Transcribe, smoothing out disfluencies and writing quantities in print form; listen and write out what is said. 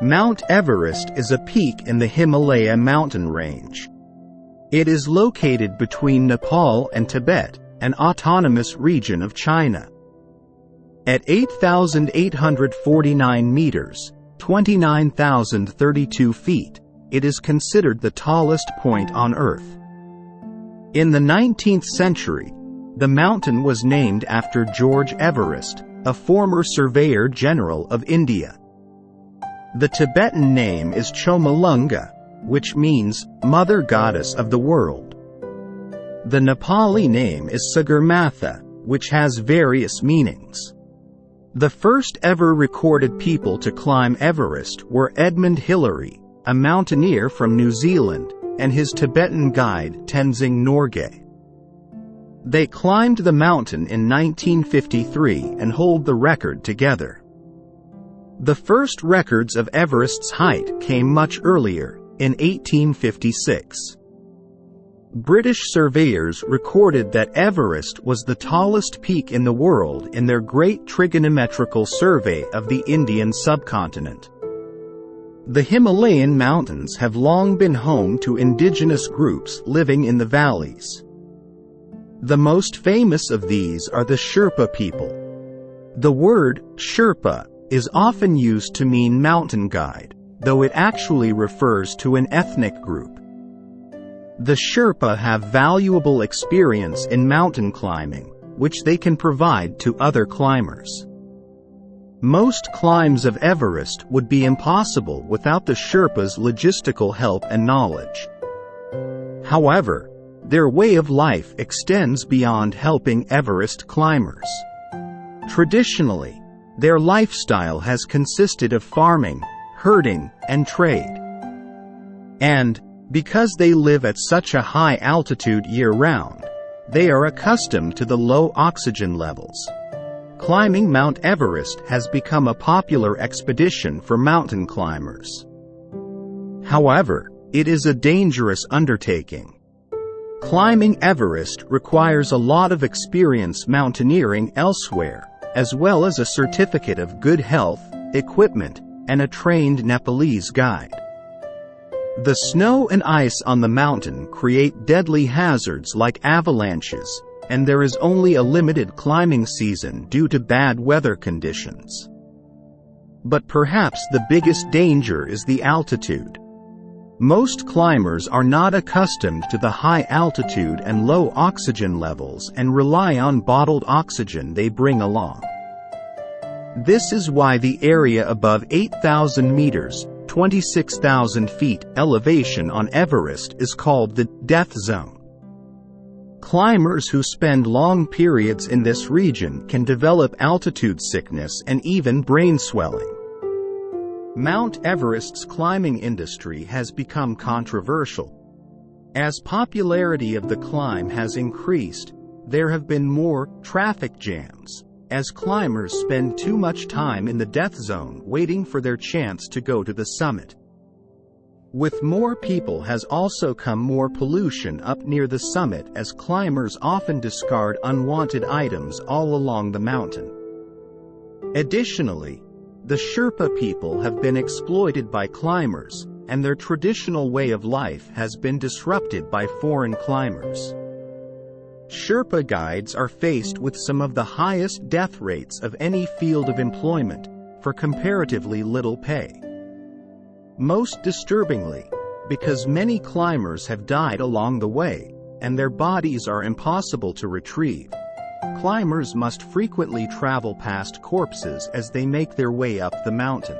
Mount Everest is a peak in the Himalaya mountain range. It is located between Nepal and Tibet, an autonomous region of China. At 8,849 meters, 29,032 feet, it is considered the tallest point on Earth. In the 19th century, the mountain was named after George Everest, a former Surveyor General of India. The Tibetan name is Chomolungma, which means Mother Goddess of the World. The Nepali name is Sagarmatha, which has various meanings. The first ever recorded people to climb Everest were Edmund Hillary, a mountaineer from New Zealand, and his Tibetan guide Tenzing Norgay. They climbed the mountain in 1953 and hold the record together. The first records of Everest's height came much earlier, in 1856. British surveyors recorded that Everest was the tallest peak in the world in their Great Trigonometrical Survey of the Indian subcontinent. The Himalayan mountains have long been home to indigenous groups living in the valleys. The most famous of these are the Sherpa people. The word Sherpa is often used to mean mountain guide, though it actually refers to an ethnic group. The Sherpa have valuable experience in mountain climbing, which they can provide to other climbers. Most climbs of Everest would be impossible without the Sherpa's logistical help and knowledge. However, their way of life extends beyond helping Everest climbers. Traditionally, their lifestyle has consisted of farming, herding, and trade. And, because they live at such a high altitude year-round, they are accustomed to the low oxygen levels. Climbing Mount Everest has become a popular expedition for mountain climbers. However, it is a dangerous undertaking. Climbing Everest requires a lot of experience mountaineering elsewhere, as well as a certificate of good health, equipment, and a trained Nepalese guide. The snow and ice on the mountain create deadly hazards like avalanches, and there is only a limited climbing season due to bad weather conditions. But perhaps the biggest danger is the altitude. Most climbers are not accustomed to the high altitude and low oxygen levels and rely on bottled oxygen they bring along. This is why the area above 8,000 meters, 26,000 feet, elevation on Everest is called the death zone. Climbers who spend long periods in this region can develop altitude sickness and even brain swelling. Mount Everest's climbing industry has become controversial. As popularity of the climb has increased, there have been more traffic jams, as climbers spend too much time in the death zone waiting for their chance to go to the summit. With more people has also come more pollution up near the summit, as climbers often discard unwanted items all along the mountain. Additionally, the Sherpa people have been exploited by climbers, and their traditional way of life has been disrupted by foreign climbers. Sherpa guides are faced with some of the highest death rates of any field of employment, for comparatively little pay. Most disturbingly, because many climbers have died along the way, and their bodies are impossible to retrieve, climbers must frequently travel past corpses as they make their way up the mountain.